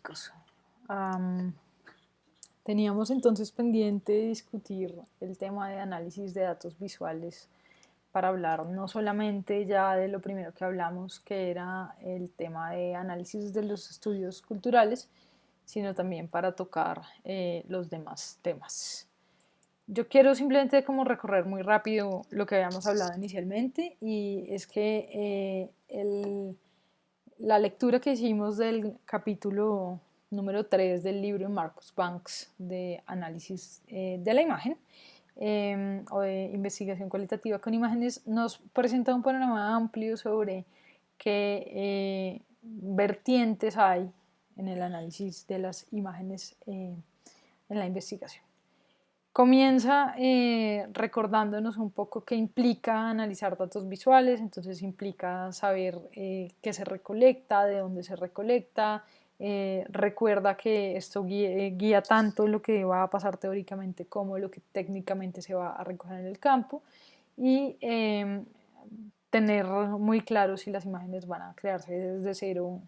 chicos. Teníamos entonces pendiente discutir el tema de análisis de datos visuales para hablar no solamente ya de lo primero que hablamos, que era el tema de análisis de los estudios culturales, sino también para tocar los demás temas. Yo quiero simplemente como recorrer muy rápido lo que habíamos hablado inicialmente, y es que la lectura que hicimos del capítulo número 3 del libro de Marcus Banks de análisis de la imagen o de investigación cualitativa con imágenes nos presenta un panorama amplio sobre qué vertientes hay en el análisis de las imágenes en la investigación. Comienza recordándonos un poco qué implica analizar datos visuales. Entonces implica saber qué se recolecta, de dónde se recolecta. Recuerda que esto guía tanto lo que va a pasar teóricamente como lo que técnicamente se va a recoger en el campo, y tener muy claro si las imágenes van a crearse desde cero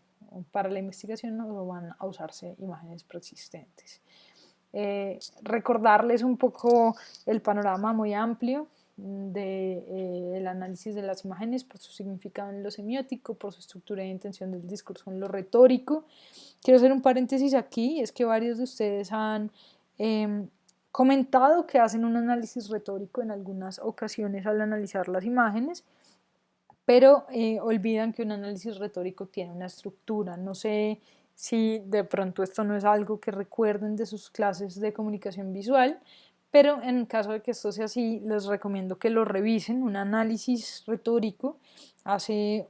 para la investigación o van a usarse imágenes preexistentes. Recordarles un poco el panorama muy amplio del análisis de las imágenes por su significado en lo semiótico, por su estructura e intención del discurso en lo retórico. Quiero hacer un paréntesis aquí, es que varios de ustedes han comentado que hacen un análisis retórico en algunas ocasiones al analizar las imágenes, pero olvidan que un análisis retórico tiene una estructura. No sé si de pronto esto no es algo que recuerden de sus clases de comunicación visual, pero en caso de que esto sea así, les recomiendo que lo revisen. Un análisis retórico hace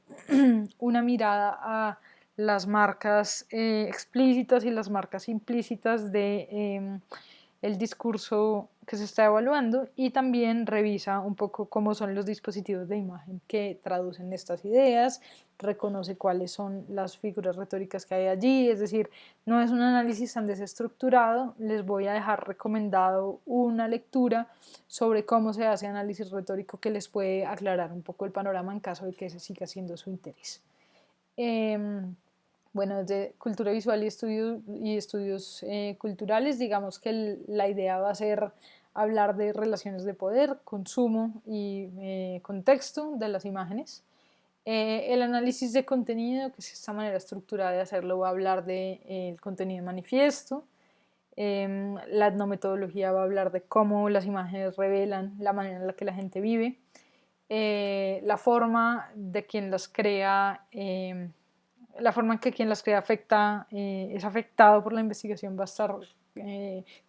una mirada a las marcas explícitas y las marcas implícitas de el discurso que se está evaluando, y también revisa un poco cómo son los dispositivos de imagen que traducen estas ideas, reconoce cuáles son las figuras retóricas que hay allí. Es decir, no es un análisis tan desestructurado. Les voy a dejar recomendado una lectura sobre cómo se hace análisis retórico que les puede aclarar un poco el panorama en caso de que ese siga siendo su interés. Bueno, desde cultura visual y estudios culturales, digamos que la idea va a ser hablar de relaciones de poder, consumo y contexto de las imágenes. El análisis de contenido, que es esta manera estructurada de hacerlo, va a hablar del contenido manifiesto. La etnometodología va a hablar de cómo las imágenes revelan la manera en la que la gente vive. La forma de quien las crea, la forma en que quien las crea es afectado por la investigación, va a estar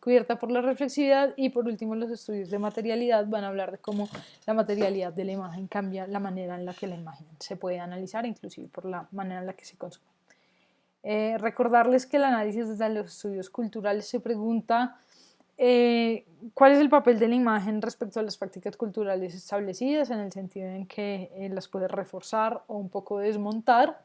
cubierta por la reflexividad. Y por último, los estudios de materialidad van a hablar de cómo la materialidad de la imagen cambia la manera en la que la imagen se puede analizar, inclusive por la manera en la que se consume. Recordarles que el análisis desde los estudios culturales se pregunta ¿cuál es el papel de la imagen respecto a las prácticas culturales establecidas? En el sentido en que las puede reforzar o un poco desmontar.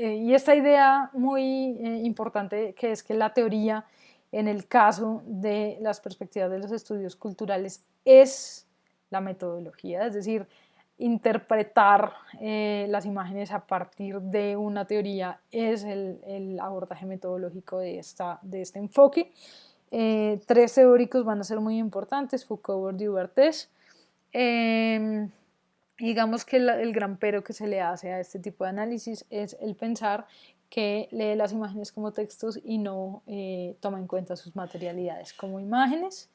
Y esta idea muy importante, que es que la teoría, en el caso de las perspectivas de los estudios culturales, es la metodología. Es decir, interpretar las imágenes a partir de una teoría es el abordaje metodológico de este enfoque. Tres teóricos van a ser muy importantes: Foucault, Bourdieu y Barthes. Digamos que el gran pero que se le hace a este tipo de análisis es el pensar que lee las imágenes como textos y no toma en cuenta sus materialidades como imágenes.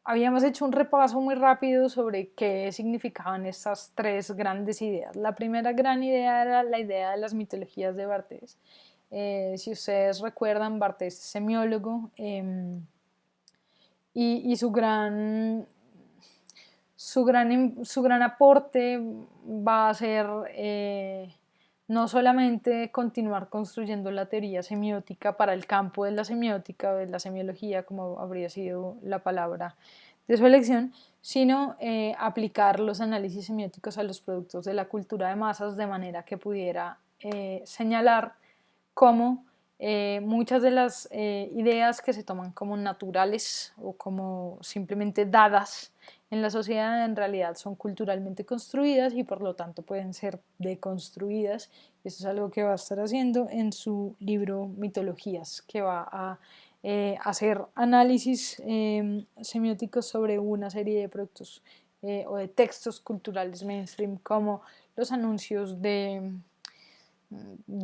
Habíamos hecho un repaso muy rápido sobre qué significaban estas tres grandes ideas. La primera gran idea era la idea de las mitologías de Barthes. Si ustedes recuerdan, Barthes es semiólogo, y su gran aporte va a ser no solamente continuar construyendo la teoría semiótica para el campo de la semiótica o de la semiología, como habría sido la palabra de su elección, sino aplicar los análisis semióticos a los productos de la cultura de masas, de manera que pudiera señalar cómo muchas de las ideas que se toman como naturales o como simplemente dadas en la sociedad en realidad son culturalmente construidas y por lo tanto pueden ser deconstruidas. Esto es algo que va a estar haciendo en su libro Mitologías, que va a hacer análisis semióticos sobre una serie de productos o de textos culturales mainstream como los anuncios de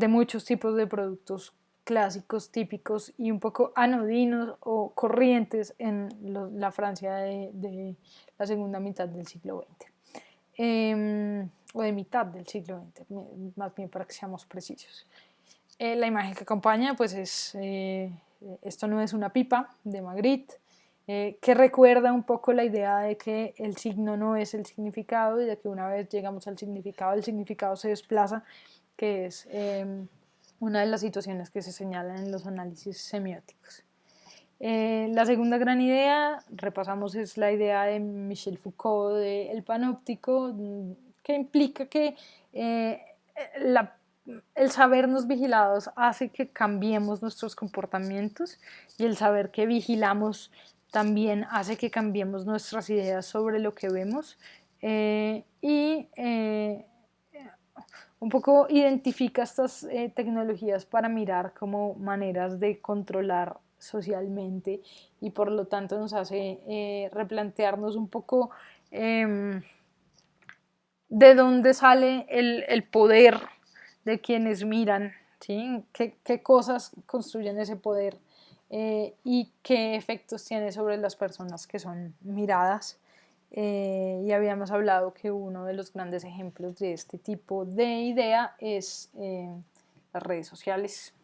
muchos tipos de productos clásicos, típicos y un poco anodinos o corrientes en la Francia de la segunda mitad del siglo XX. O de mitad del siglo XX, más bien para que seamos precisos. La imagen que acompaña pues es Esto no es una pipa, de Magritte, que recuerda un poco la idea de que el signo no es el significado y de que una vez llegamos al significado, el significado se desplaza, que es una de las situaciones que se señalan en los análisis semióticos. La segunda gran idea, repasamos, es la idea de Michel Foucault del panóptico, que implica que el sabernos vigilados hace que cambiemos nuestros comportamientos y el saber que vigilamos también hace que cambiemos nuestras ideas sobre lo que vemos un poco identifica estas tecnologías para mirar como maneras de controlar socialmente y por lo tanto nos hace replantearnos un poco de dónde sale el poder de quienes miran, ¿sí? ¿Qué cosas construyen ese poder y qué efectos tiene sobre las personas que son miradas? Y habíamos hablado que uno de los grandes ejemplos de este tipo de idea es las redes sociales,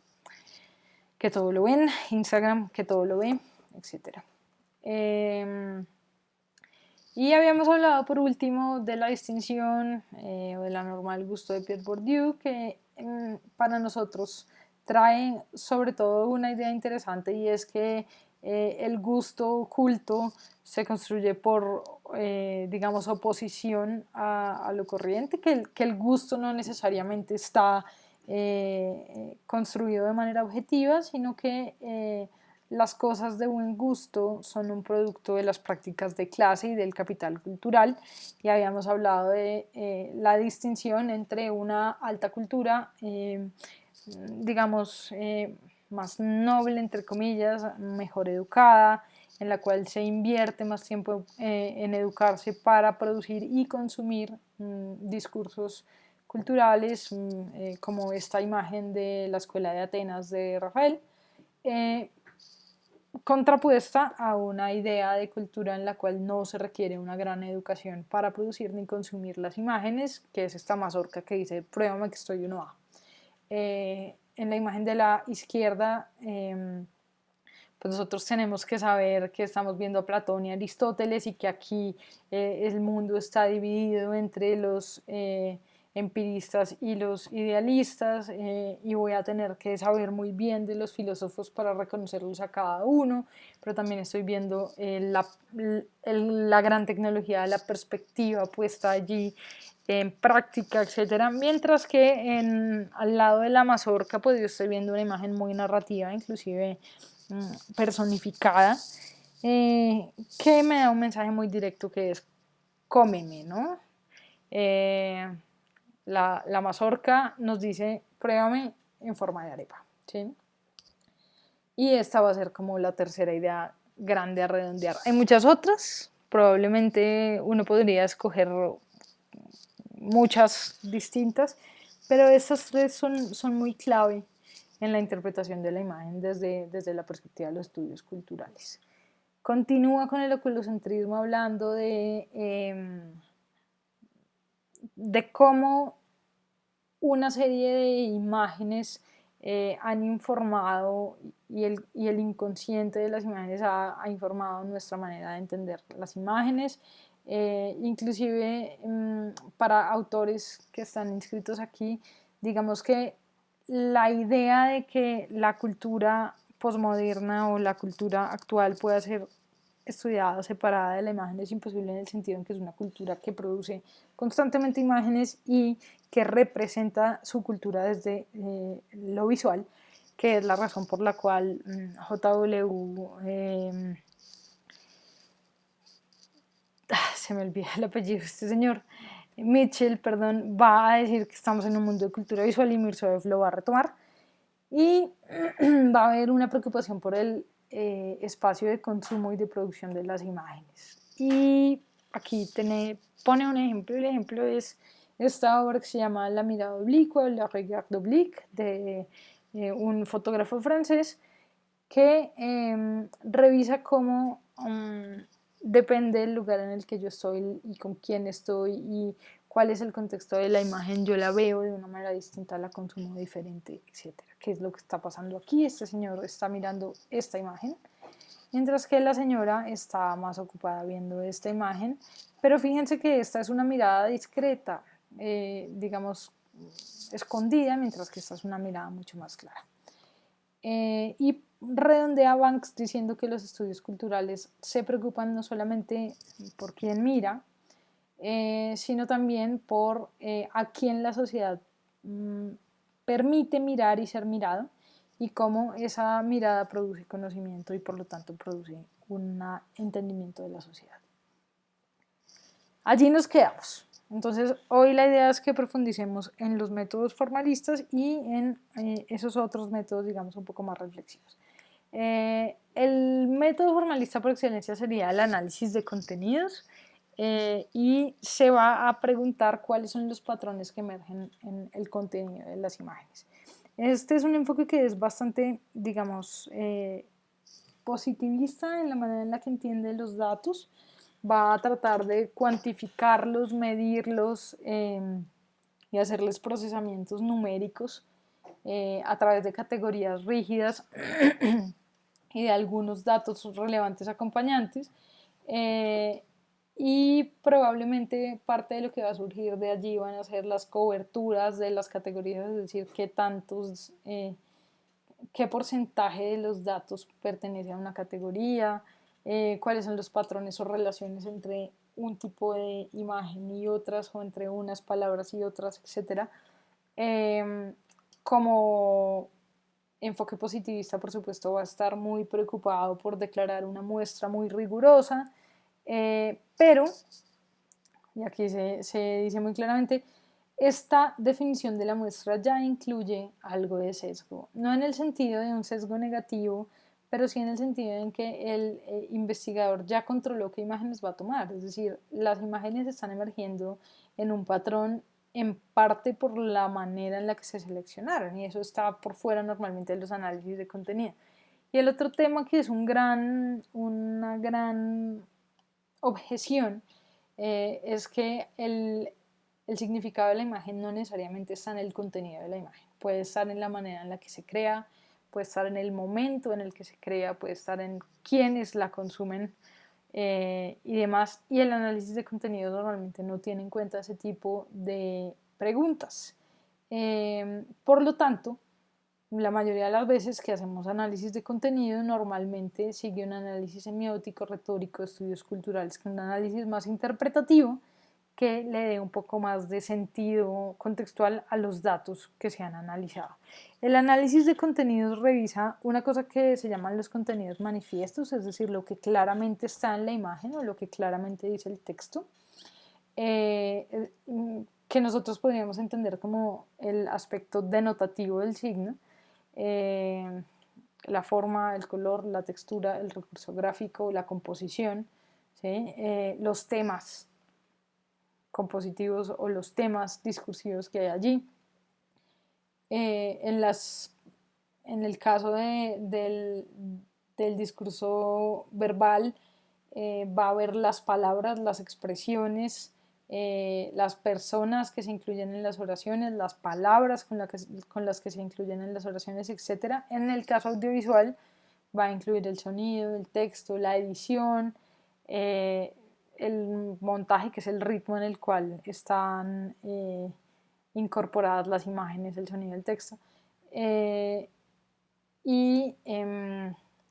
que todo lo ven, Instagram, que todo lo ve, etc. Y habíamos hablado por último de la distinción o de la norma del gusto de Pierre Bourdieu, que para nosotros trae sobre todo una idea interesante y es que el gusto oculto se construye por, digamos, oposición a lo corriente, que el gusto no necesariamente está construido de manera objetiva, sino que las cosas de buen gusto son un producto de las prácticas de clase y del capital cultural, y habíamos hablado de la distinción entre una alta cultura, digamos, más noble, entre comillas, mejor educada, en la cual se invierte más tiempo en educarse para producir y consumir discursos culturales, como esta imagen de la Escuela de Atenas de Rafael, contrapuesta a una idea de cultura en la cual no se requiere una gran educación para producir ni consumir las imágenes, que es esta mazorca que dice, pruébame que estoy uno A. En la imagen de la izquierda, pues nosotros tenemos que saber que estamos viendo a Platón y Aristóteles y que aquí el mundo está dividido entre los empiristas y los idealistas, y voy a tener que saber muy bien de los filósofos para reconocerlos a cada uno, pero también estoy viendo la gran tecnología, la perspectiva puesta allí en práctica, etcétera, mientras que al lado de la mazorca pues yo estoy viendo una imagen muy narrativa, inclusive personificada, que me da un mensaje muy directo que es cómeme, ¿no? La mazorca nos dice pruébame en forma de arepa, ¿sí? Y esta va a ser como la tercera idea grande a redondear. Hay muchas otras, probablemente uno podría escoger muchas distintas, pero estas tres son muy clave en la interpretación de la imagen desde la perspectiva de los estudios culturales. Continúa con el oculocentrismo hablando de cómo una serie de imágenes han informado y el inconsciente de las imágenes ha informado nuestra manera de entender las imágenes. Inclusive para autores que están inscritos aquí, digamos que la idea de que la cultura posmoderna o la cultura actual pueda ser estudiada separada de la imagen es imposible, en el sentido en que es una cultura que produce constantemente imágenes y que representa su cultura desde lo visual, que es la razón por la cual JW se me olvida el apellido, este señor Mitchell, perdón, va a decir que estamos en un mundo de cultura visual y Mirzoev lo va a retomar y va a haber una preocupación por el espacio de consumo y de producción de las imágenes. Y aquí pone un ejemplo, el ejemplo es esta obra que se llama La mirada oblicua, Le regard oblique, de un fotógrafo francés que revisa cómo depende del lugar en el que yo estoy y con quién estoy y cuál es el contexto de la imagen, yo la veo de una manera distinta, la consumo diferente, etcétera. ¿Qué es lo que está pasando aquí? Este señor está mirando esta imagen, mientras que la señora está más ocupada viendo esta imagen, pero fíjense que esta es una mirada discreta, digamos, escondida, mientras que esta es una mirada mucho más clara. Y redondea Banks diciendo que los estudios culturales se preocupan no solamente por quién mira, sino también por a quién la sociedad permite mirar y ser mirado y cómo esa mirada produce conocimiento y por lo tanto produce un entendimiento de la sociedad. Allí nos quedamos. Entonces, hoy la idea es que profundicemos en los métodos formalistas y en esos otros métodos, digamos, un poco más reflexivos. El método formalista por excelencia sería el análisis de contenidos y se va a preguntar cuáles son los patrones que emergen en el contenido de las imágenes. Este es un enfoque que es bastante, digamos, positivista en la manera en la que entiende los datos. Va a tratar de cuantificarlos, medirlos y hacerles procesamientos numéricos a través de categorías rígidas y de algunos datos relevantes acompañantes. Y probablemente parte de lo que va a surgir de allí van a ser las coberturas de las categorías, es decir, qué porcentaje de los datos pertenece a una categoría, cuáles son los patrones o relaciones entre un tipo de imagen y otras, o entre unas palabras y otras, etc. Como enfoque positivista, por supuesto, va a estar muy preocupado por declarar una muestra muy rigurosa, pero, y aquí se dice muy claramente, esta definición de la muestra ya incluye algo de sesgo, no en el sentido de un sesgo negativo, pero sí en el sentido en que el investigador ya controló qué imágenes va a tomar, es decir, las imágenes están emergiendo en un patrón en parte por la manera en la que se seleccionaron y eso está por fuera normalmente de los análisis de contenido. Y el otro tema que es una gran objeción es que el significado de la imagen no necesariamente está en el contenido de la imagen, puede estar en la manera en la que se crea, puede estar en el momento en el que se crea, puede estar en quiénes la consumen y demás. Y el análisis de contenido normalmente no tiene en cuenta ese tipo de preguntas. Por lo tanto, la mayoría de las veces que hacemos análisis de contenido normalmente sigue un análisis semiótico, retórico, estudios culturales, que un análisis más interpretativo que le dé un poco más de sentido contextual a los datos que se han analizado. El análisis de contenidos revisa una cosa que se llaman los contenidos manifiestos, es decir, lo que claramente está en la imagen o lo que claramente dice el texto, que nosotros podríamos entender como el aspecto denotativo del signo, la forma, el color, la textura, el recurso gráfico, la composición, ¿sí? Los temas compositivos o los temas discursivos que hay allí. En el caso del discurso verbal, va a haber las palabras, las expresiones, las personas que se incluyen en las oraciones, las palabras con las que se incluyen en las oraciones, etc. En el caso audiovisual va a incluir el sonido, el texto, la edición, el montaje, que es el ritmo en el cual están incorporadas las imágenes, el sonido, el texto. Y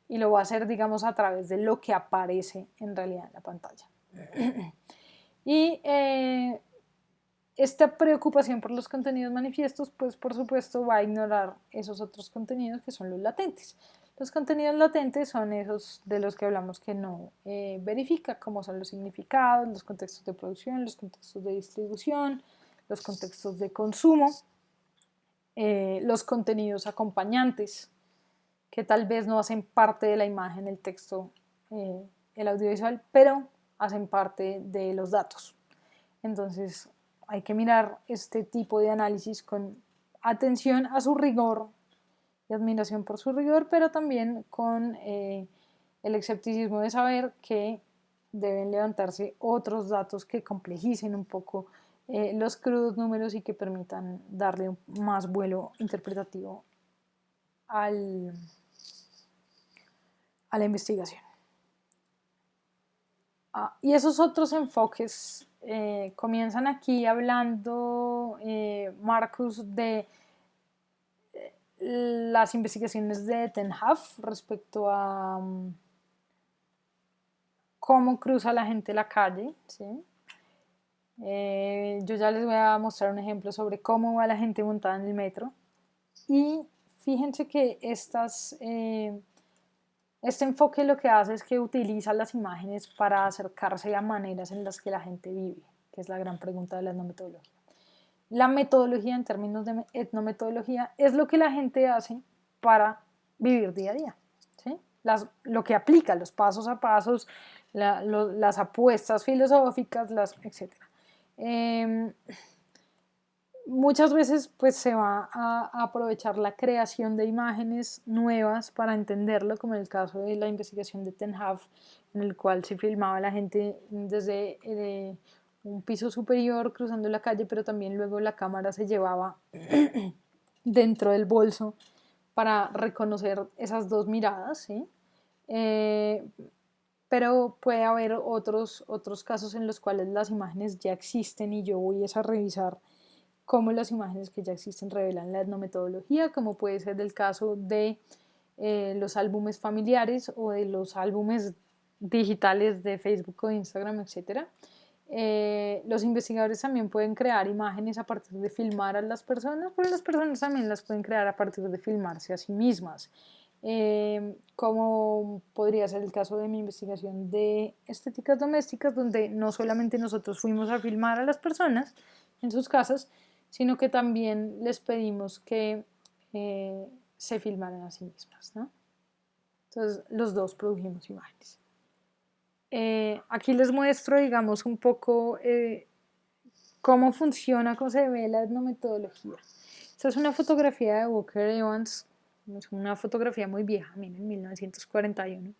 lo va a hacer, digamos, a través de lo que aparece en realidad en la pantalla. Y esta preocupación por los contenidos manifiestos, pues por supuesto va a ignorar esos otros contenidos que son los latentes. Los contenidos latentes son esos de los que hablamos que no verifica, como son los significados, los contextos de producción, los contextos de distribución, los contextos de consumo, los contenidos acompañantes, que tal vez no hacen parte de la imagen, el texto, el audiovisual, pero hacen parte de los datos. Entonces hay que mirar este tipo de análisis con atención a su rigor y admiración por su rigor, pero también con el escepticismo de saber que deben levantarse otros datos que complejicen un poco los crudos números y que permitan darle más vuelo interpretativo al, a la investigación. Y esos otros enfoques comienzan aquí hablando, Marcus, de las investigaciones de Ten Haf respecto a cómo cruza la gente la calle, ¿sí? Yo ya les voy a mostrar un ejemplo sobre cómo va la gente montada en el metro. Y fíjense que este enfoque lo que hace es que utiliza las imágenes para acercarse a maneras en las que la gente vive, que es la gran pregunta de la etnometodología. La metodología, en términos de etnometodología, es lo que la gente hace para vivir día a día, ¿sí? Lo que aplica, los pasos a pasos, las apuestas filosóficas, etc. Muchas veces pues se va a aprovechar la creación de imágenes nuevas para entenderlo, como en el caso de la investigación de Ten Haf, en el cual se filmaba a la gente desde un piso superior cruzando la calle, pero también luego la cámara se llevaba dentro del bolso para reconocer esas dos miradas, ¿sí? Pero puede haber otros casos en los cuales las imágenes ya existen y yo voy a revisar cómo las imágenes que ya existen revelan la etnometodología, como puede ser el caso de los álbumes familiares o de los álbumes digitales de Facebook o de Instagram, etc. Los investigadores también pueden crear imágenes a partir de filmar a las personas, pero las personas también las pueden crear a partir de filmarse a sí mismas. Como podría ser el caso de mi investigación de estéticas domésticas, donde no solamente nosotros fuimos a filmar a las personas en sus casas, sino que también les pedimos que se filmaran a sí mismas, ¿no? Entonces, los dos produjimos imágenes. Aquí les muestro, digamos, un poco cómo funciona, cómo se ve la etnometodología. Esta es una fotografía de Walker Evans, es una fotografía muy vieja, miren, 1941.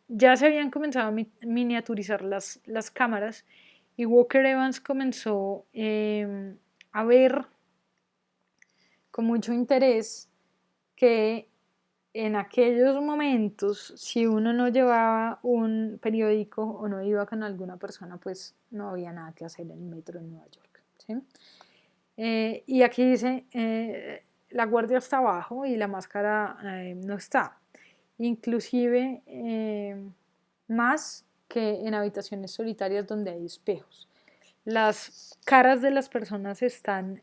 Ya se habían comenzado a miniaturizar las cámaras y Walker Evans comenzó a ver con mucho interés que en aquellos momentos, si uno no llevaba un periódico o no iba con alguna persona, pues no había nada que hacer en el metro en Nueva York, ¿sí? Y aquí dice, la guardia está abajo y la máscara no está. Inclusive más que en habitaciones solitarias donde hay espejos. Las caras de las personas están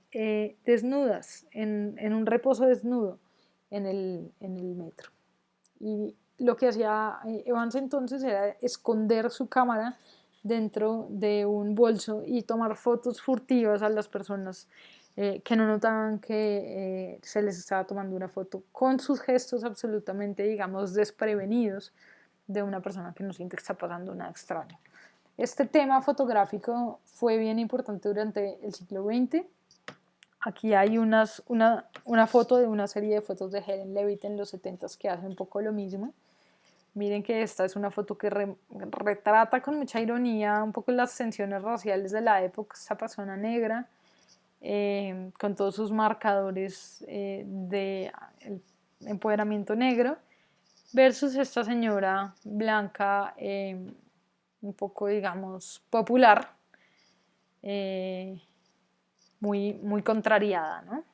desnudas, en un reposo desnudo en el metro. Y lo que hacía Evans entonces era esconder su cámara dentro de un bolso y tomar fotos furtivas a las personas que no notaban que se les estaba tomando una foto con sus gestos absolutamente, digamos, desprevenidos de una persona que no siente que está pasando nada extraño. Este tema fotográfico fue bien importante durante el siglo XX. Aquí hay una foto de una serie de fotos de Helen Levitt en los 70s que hace un poco lo mismo. Miren que esta es una foto que retrata con mucha ironía un poco las tensiones raciales de la época, esta persona negra, con todos sus marcadores de empoderamiento negro, versus esta señora blanca, un poco, digamos, popular, muy contrariada, ¿no?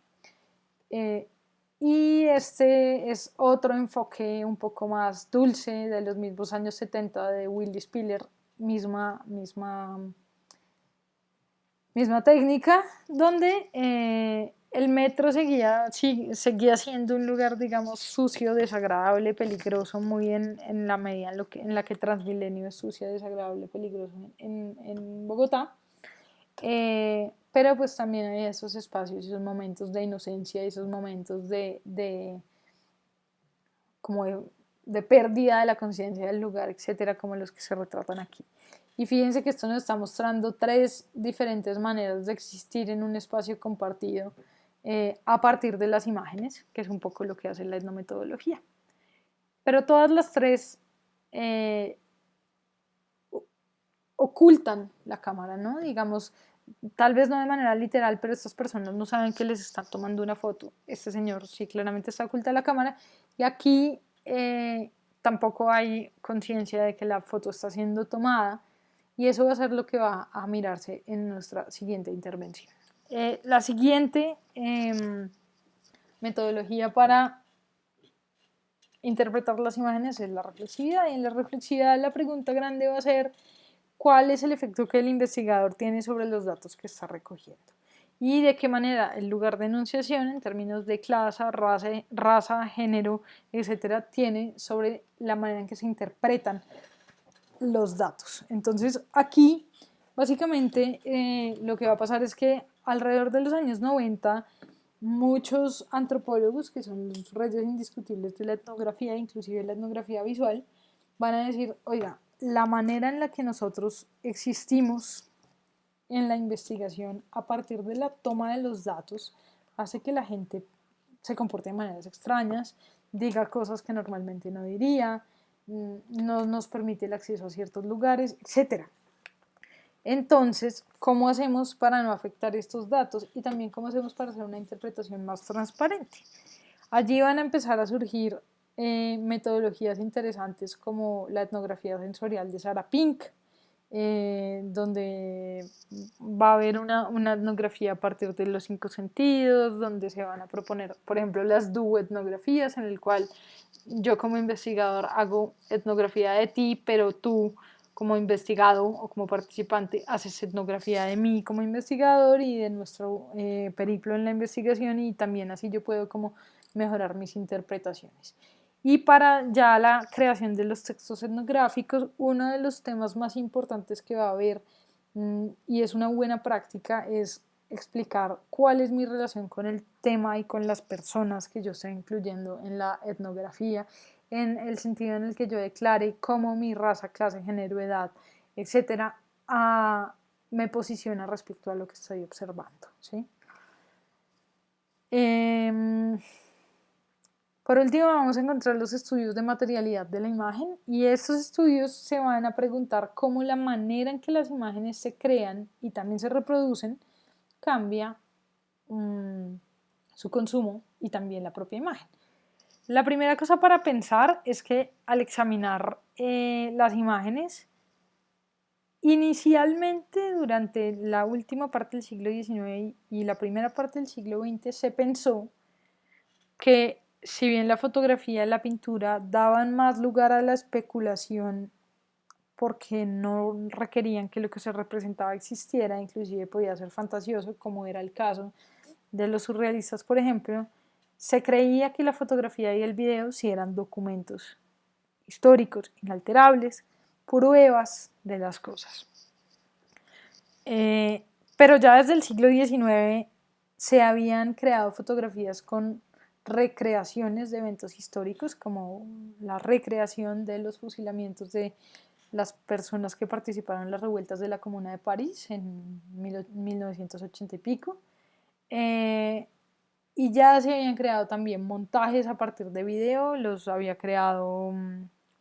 Y este es otro enfoque un poco más dulce de los mismos años 70 de Willy Spiller, misma técnica, donde el metro seguía siendo un lugar, digamos, sucio, desagradable, peligroso, muy en la medida en la que Transmilenio es sucia, desagradable, peligroso en Bogotá. Pero pues también hay esos espacios, esos momentos de inocencia, esos momentos como de pérdida de la conciencia del lugar, etcétera, como los que se retratan aquí. Y fíjense que esto nos está mostrando tres diferentes maneras de existir en un espacio compartido a partir de las imágenes, que es un poco lo que hace la etnometodología. Pero todas las tres ocultan la cámara, ¿no? Digamos, tal vez no de manera literal, pero estas personas no saben que les están tomando una foto. Este señor sí claramente está oculta la cámara y aquí tampoco hay conciencia de que la foto está siendo tomada y eso va a ser lo que va a mirarse en nuestra siguiente intervención. La siguiente metodología para interpretar las imágenes es la reflexividad y en la reflexividad la pregunta grande va a ser cuál es el efecto que el investigador tiene sobre los datos que está recogiendo y de qué manera el lugar de enunciación en términos de clase, raza, género, etcétera, tiene sobre la manera en que se interpretan los datos. Entonces aquí básicamente lo que va a pasar es que alrededor de los años 90 muchos antropólogos, que son los reyes indiscutibles de la etnografía, inclusive la etnografía visual, van a decir, oiga, la manera en la que nosotros existimos en la investigación a partir de la toma de los datos hace que la gente se comporte de maneras extrañas, diga cosas que normalmente no diría, no nos permite el acceso a ciertos lugares, etc. Entonces, ¿cómo hacemos para no afectar estos datos? Y también cómo hacemos para hacer una interpretación más transparente. Allí van a empezar a surgir metodologías interesantes como la etnografía sensorial de Sarah Pink, donde va a haber una etnografía a partir de los 5 sentidos, donde se van a proponer, por ejemplo, las duoetnografías, en el cual yo como investigador hago etnografía de ti, pero tú como investigado o como participante haces etnografía de mí como investigador y de nuestro periplo en la investigación y también así yo puedo como mejorar mis interpretaciones. Y para ya la creación de los textos etnográficos, uno de los temas más importantes que va a haber y es una buena práctica es explicar cuál es mi relación con el tema y con las personas que yo estoy incluyendo en la etnografía, en el sentido en el que yo declare cómo mi raza, clase, género, edad, etcétera, me posiciona respecto a lo que estoy observando. ¿Sí? Por último, vamos a encontrar los estudios de materialidad de la imagen y estos estudios se van a preguntar cómo la manera en que las imágenes se crean y también se reproducen cambia su consumo y también la propia imagen. La primera cosa para pensar es que al examinar las imágenes, inicialmente durante la última parte del siglo XIX y la primera parte del siglo XX se pensó que si bien la fotografía y la pintura daban más lugar a la especulación porque no requerían que lo que se representaba existiera, inclusive podía ser fantasioso, como era el caso de los surrealistas, por ejemplo, se creía que la fotografía y el video sí eran documentos históricos, inalterables, pruebas de las cosas. Pero ya desde el siglo XIX se habían creado fotografías con recreaciones de eventos históricos, como la recreación de los fusilamientos de las personas que participaron en las revueltas de la Comuna de París en 1980 y pico. Y ya se habían creado también montajes a partir de video, los había creado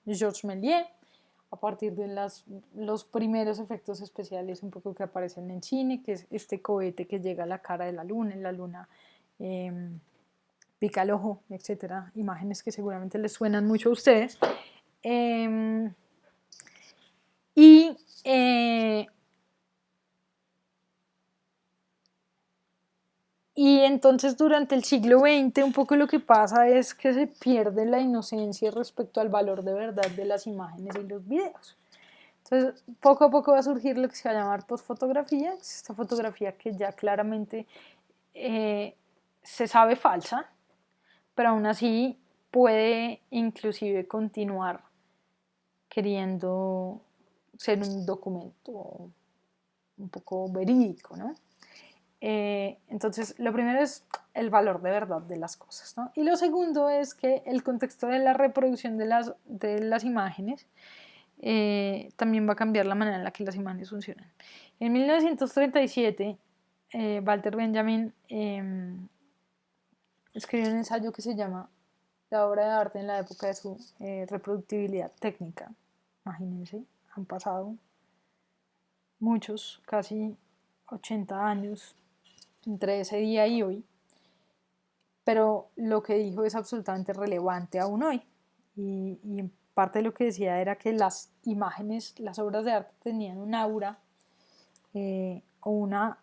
Georges Méliès, a partir de los primeros efectos especiales un poco que aparecen en cine, que es este cohete que llega a la cara de la luna, en la luna pica el ojo, etcétera, imágenes que seguramente les suenan mucho a ustedes. Y entonces durante el siglo XX un poco lo que pasa es que se pierde la inocencia respecto al valor de verdad de las imágenes y los videos. Entonces poco a poco va a surgir lo que se va a llamar postfotografía, esta fotografía que ya claramente se sabe falsa, pero aún así puede inclusive continuar queriendo ser un documento un poco verídico, ¿no? Entonces, lo primero es el valor de verdad de las cosas, ¿no? Y lo segundo es que el contexto de la reproducción de las imágenes también va a cambiar la manera en la que las imágenes funcionan. En 1937, Walter Benjamin escribió un ensayo que se llama La obra de arte en la época de su reproductibilidad técnica. Imagínense, han pasado muchos, casi 80 años entre ese día y hoy, pero lo que dijo es absolutamente relevante aún hoy. Y en parte lo que decía era que las imágenes, las obras de arte tenían un aura o una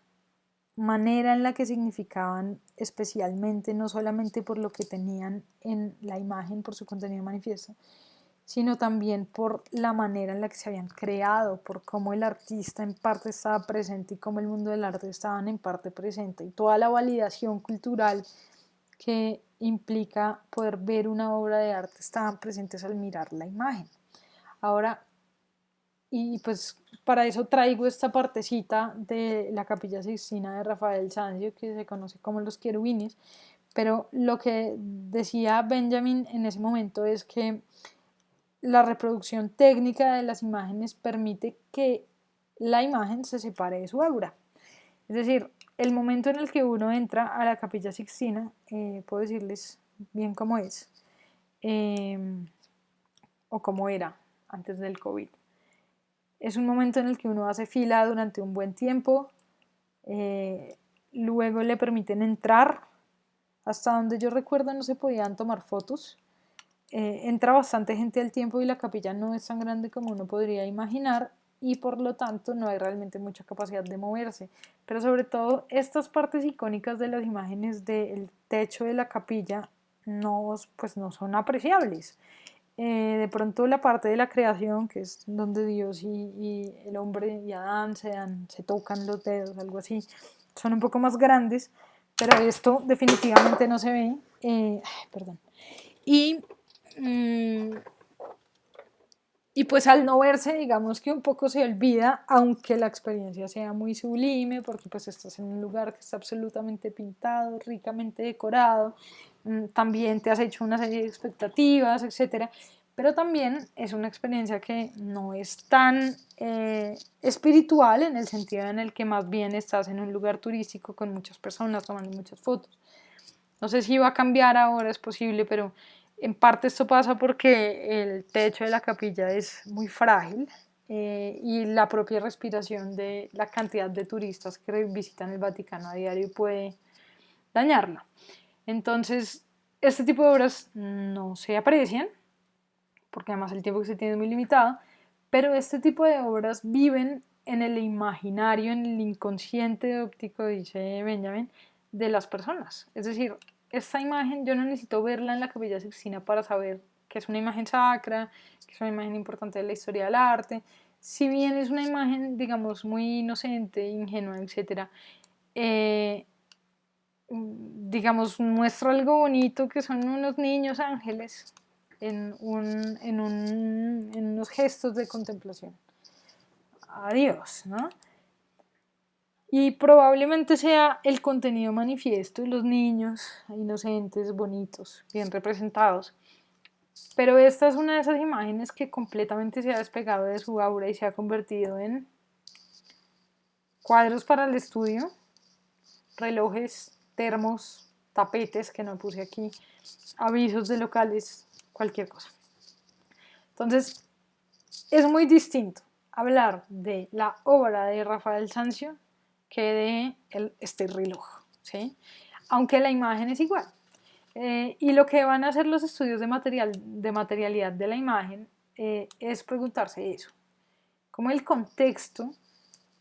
manera en la que significaban especialmente, no solamente por lo que tenían en la imagen, por su contenido manifiesto, sino también por la manera en la que se habían creado, por cómo el artista en parte estaba presente y cómo el mundo del arte estaban en parte presente, y toda la validación cultural que implica poder ver una obra de arte estaban presentes al mirar la imagen. Ahora, y pues para eso traigo esta partecita de la Capilla Sixtina de Rafael Sanzio, que se conoce como los querubines, pero lo que decía Benjamin en ese momento es que la reproducción técnica de las imágenes permite que la imagen se separe de su aura. Es decir, el momento en el que uno entra a la Capilla Sixtina, puedo decirles bien cómo es, o cómo era antes del COVID. Es un momento en el que uno hace fila durante un buen tiempo, luego le permiten entrar. Hasta donde yo recuerdo no se podían tomar fotos. Entra bastante gente al tiempo y la capilla no es tan grande como uno podría imaginar, y por lo tanto no hay realmente mucha capacidad de moverse, pero sobre todo estas partes icónicas de las imágenes del techo de la capilla pues no son apreciables. De pronto la parte de la creación, que es donde Dios y el hombre y Adán se tocan los dedos, algo así, son un poco más grandes, pero esto definitivamente no se ve. Perdón. Y y pues al no verse, digamos que un poco se olvida, aunque la experiencia sea muy sublime, porque pues estás en un lugar que está absolutamente pintado, ricamente decorado, también te has hecho una serie de expectativas, etcétera, pero también es una experiencia que no es tan espiritual, en el sentido en el que más bien estás en un lugar turístico con muchas personas tomando muchas fotos. No sé si va a cambiar ahora, es posible, pero en parte esto pasa porque el techo de la capilla es muy frágil, y la propia respiración de la cantidad de turistas que visitan el Vaticano a diario puede dañarla. Entonces, este tipo de obras no se aprecian, porque además el tiempo que se tiene es muy limitado, pero este tipo de obras viven en el imaginario, en el inconsciente óptico, dice Benjamin, de las personas. Es decir, esta imagen yo no necesito verla en la Capilla Sixtina para saber que es una imagen sacra, que es una imagen importante de la historia del arte. Si bien es una imagen, digamos, muy inocente, ingenua, etc., digamos, muestra algo bonito que son unos niños ángeles en unos gestos de contemplación a Dios, ¿no? Y probablemente sea el contenido manifiesto de los niños inocentes, bonitos, bien representados. Pero esta es una de esas imágenes que completamente se ha despegado de su aura y se ha convertido en cuadros para el estudio, relojes, termos, tapetes que no puse aquí, avisos de locales, cualquier cosa. Entonces, es muy distinto hablar de la obra de Rafael Sanzio que de este reloj, ¿sí? Aunque la imagen es igual. Y lo que van a hacer los estudios de materialidad de la imagen es preguntarse eso, cómo el contexto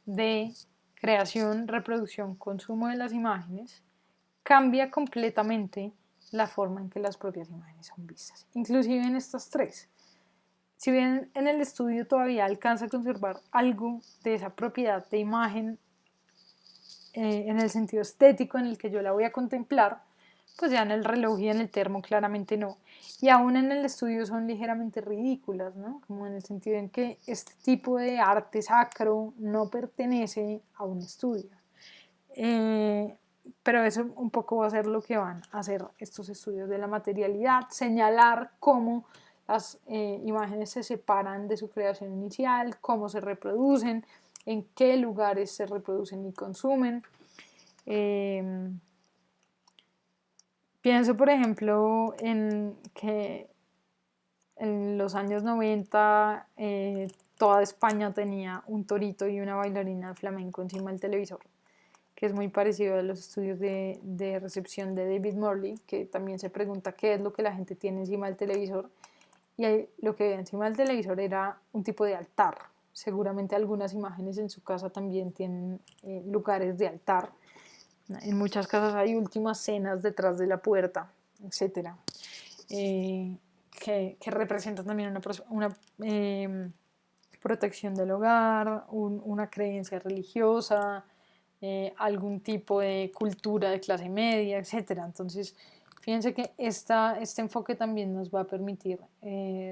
de creación, reproducción, consumo de las imágenes cambia completamente la forma en que las propias imágenes son vistas, inclusive en estas tres. Si bien en el estudio todavía alcanza a conservar algo de esa propiedad de imagen en el sentido estético en el que yo la voy a contemplar, pues ya en el reloj y en el termo claramente no. Y aún en el estudio son ligeramente ridículas, ¿no? Como en el sentido en que este tipo de arte sacro no pertenece a un estudio. Pero eso un poco va a ser lo que van a hacer estos estudios de la materialidad, señalar cómo las imágenes se separan de su creación inicial, cómo se reproducen, en qué lugares se reproducen y consumen. Pienso, por ejemplo, en que en los años 90 toda España tenía un torito y una bailarina de flamenco encima del televisor, que es muy parecido a los estudios de recepción de David Morley, que también se pregunta qué es lo que la gente tiene encima del televisor. Y lo que había encima del televisor era un tipo de altar. Seguramente algunas imágenes en su casa también tienen lugares de altar. En muchas casas hay últimas cenas detrás de la puerta, etcétera, que representan también una protección del hogar, una creencia religiosa, algún tipo de cultura de clase media, etcétera. Entonces, fíjense que este enfoque también nos va a permitir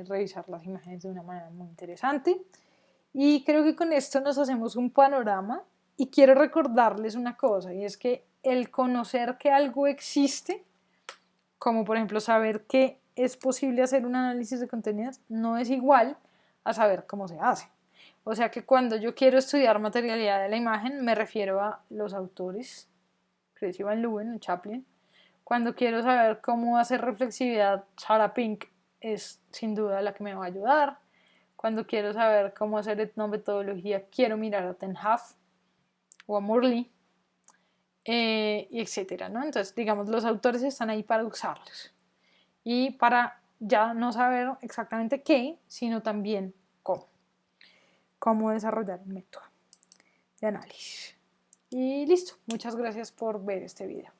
revisar las imágenes de una manera muy interesante. Y creo que con esto nos hacemos un panorama y quiero recordarles una cosa, y es que el conocer que algo existe, como por ejemplo saber que es posible hacer un análisis de contenidos, no es igual a saber cómo se hace. O sea que cuando yo quiero estudiar materialidad de la imagen, me refiero a los autores, Crecy Van Leeuwen, Chaplin. Cuando quiero saber cómo hacer reflexividad, Sarah Pink es sin duda la que me va a ayudar. Cuando quiero saber cómo hacer etnometodología, quiero mirar a Ten Haf o a Morley, y etcétera, ¿no? Entonces, digamos, los autores están ahí para usarlos y para ya no saber exactamente qué, sino también cómo desarrollar un método de análisis. Y listo, muchas gracias por ver este video.